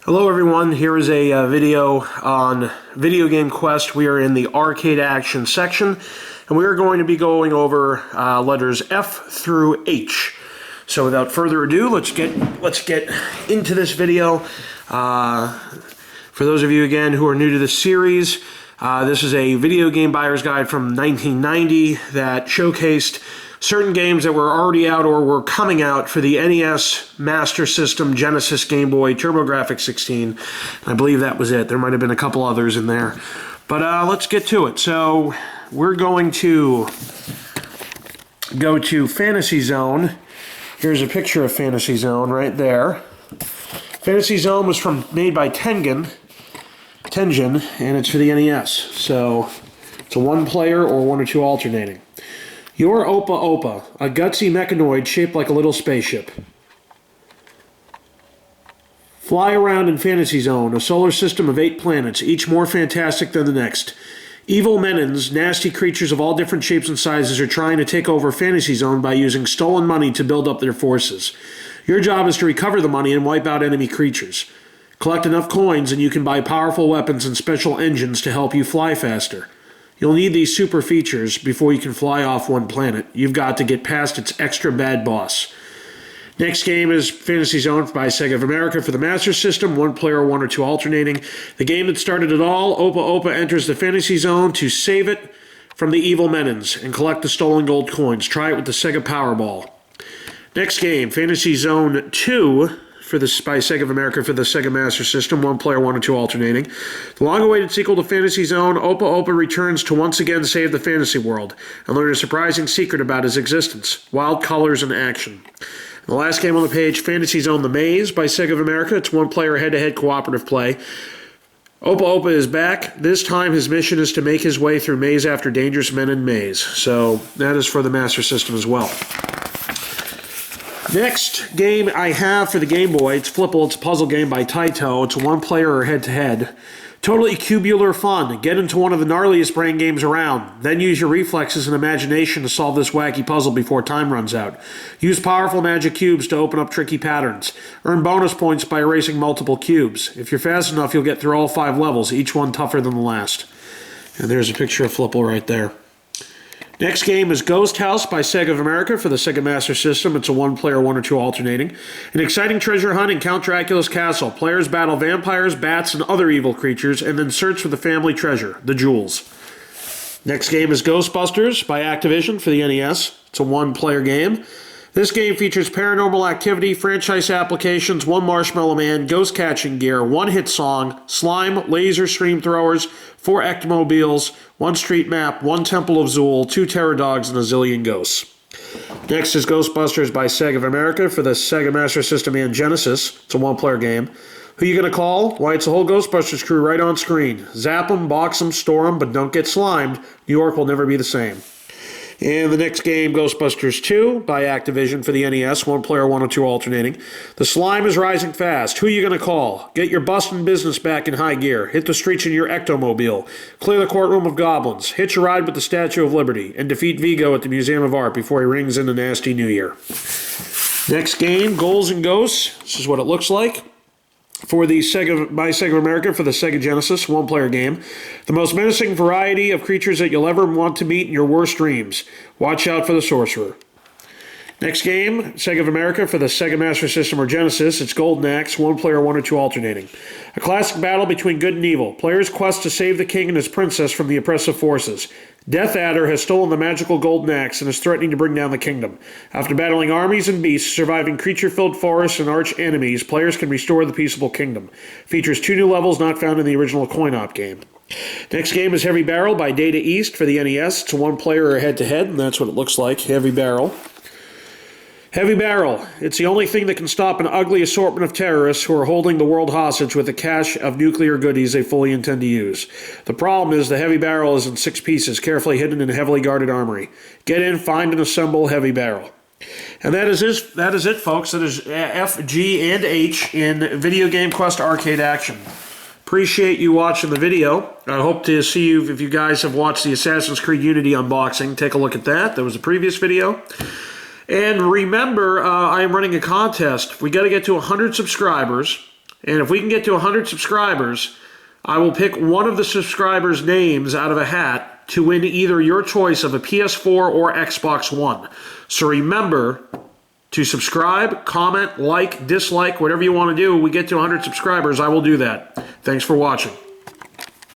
Hello everyone, here is a video on Video Game Quest. We are in the arcade action section, and we are going to be going over letters F through H. So without further ado, let's get into this video. For those of you again who are new to this series, this is a video game buyer's guide from 1990 that showcased certain games that were already out or were coming out for the NES, Master System, Genesis, Game Boy, TurboGrafx 16. I believe that was it. There might have been a couple others in there. But let's get to it. So we're going to go to Fantasy Zone. Here's a picture of Fantasy Zone right there. Fantasy Zone was made by Tengen, and it's for the NES. So it's a one-player or one or two alternating. You're Opa Opa, a gutsy mechanoid shaped like a little spaceship. Fly around in Fantasy Zone, a solar system of 8 planets, each more fantastic than the next. Evil menins, nasty creatures of all different shapes and sizes, are trying to take over Fantasy Zone by using stolen money to build up their forces. Your job is to recover the money and wipe out enemy creatures. Collect enough coins and you can buy powerful weapons and special engines to help you fly faster. You'll need these super features before you can fly off one planet. You've got to get past its extra bad boss. Next game is Fantasy Zone by Sega of America for the Master System, one player, one or two alternating. The game that started it all, Opa Opa enters the Fantasy Zone to save it from the evil menins and collect the stolen gold coins. Try it with the Sega Powerball. Next game, Fantasy Zone 2 by Sega of America for the Sega Master System, one player, one or two alternating. The long-awaited sequel to Fantasy Zone, Opa Opa returns to once again save the fantasy world and learn a surprising secret about his existence: wild colors and action. And the last game on the page, Fantasy Zone The Maze by Sega of America. It's one player head-to-head cooperative play. Opa Opa is back. This time his mission is to make his way through maze after dangerous men in maze. So that is for the Master System as well. Next game I have for the Game Boy, it's Flipple. It's a puzzle game by Taito. It's a one-player or head-to-head. Totally cubular fun. Get into one of the gnarliest brain games around. Then use your reflexes and imagination to solve this wacky puzzle before time runs out. Use powerful magic cubes to open up tricky patterns. Earn bonus points by erasing multiple cubes. If you're fast enough, you'll get through all 5 levels, each one tougher than the last. And there's a picture of Flipple right there. Next game is Ghost House by Sega of America for the Sega Master System. It's a one-player, one or two alternating. An exciting treasure hunt in Count Dracula's castle. Players battle vampires, bats, and other evil creatures, and then search for the family treasure, the jewels. Next game is Ghostbusters by Activision for the NES. It's a one-player game. This game features paranormal activity, franchise applications, one Marshmallow Man, ghost catching gear, one hit song, slime, laser stream throwers, 4 ectomobiles, one street map, one Temple of Zool, 2 terror dogs, and a zillion ghosts. Next is Ghostbusters by Sega of America for the Sega Master System and Genesis. It's a one-player game. Who you gonna call? Why, it's a whole Ghostbusters crew right on screen. Zap them, box them, store them, but don't get slimed. New York will never be the same. And the next game, Ghostbusters 2 by Activision for the NES, one player, one or two alternating. The slime is rising fast. Who are you going to call? Get your bustin' business back in high gear. Hit the streets in your ectomobile. Clear the courtroom of goblins. Hitch a ride with the Statue of Liberty. And defeat Vigo at the Museum of Art before he rings in the nasty New Year. Next game, Ghouls and Ghosts. This is what it looks like. For the by Sega America for the Sega Genesis, one-player game. The most menacing variety of creatures that you'll ever want to meet in your worst dreams. Watch out for the sorcerer. Next game, Sega of America for the Sega Master System or Genesis. It's Golden Axe, one-player, one or two alternating. A classic battle between good and evil. Players quest to save the king and his princess from the oppressive forces. Death Adder has stolen the magical Golden Axe and is threatening to bring down the kingdom. After battling armies and beasts, surviving creature-filled forests and arch-enemies, players can restore the peaceable kingdom. Features 2 new levels not found in the original coin-op game. Next game is Heavy Barrel by Data East for the NES. It's a one-player or head-to-head, and that's what it looks like, Heavy Barrel. Heavy Barrel. It's the only thing that can stop an ugly assortment of terrorists who are holding the world hostage with a cache of nuclear goodies they fully intend to use. The problem is the Heavy Barrel is in 6 pieces, carefully hidden in a heavily guarded armory. Get in, find, and assemble Heavy Barrel. And that is it, folks. That is F, G, and H in Video Game Quest Arcade Action. Appreciate you watching the video. I hope to see you if you guys have watched the Assassin's Creed Unity unboxing. Take a look at that. That was a previous video. And remember, I am running a contest. We got to get to 100 subscribers. And if we can get to 100 subscribers, I will pick one of the subscribers' names out of a hat to win either your choice of a PS4 or Xbox One. So remember to subscribe, comment, like, dislike, whatever you want to do. We get to 100 subscribers, I will do that. Thanks for watching.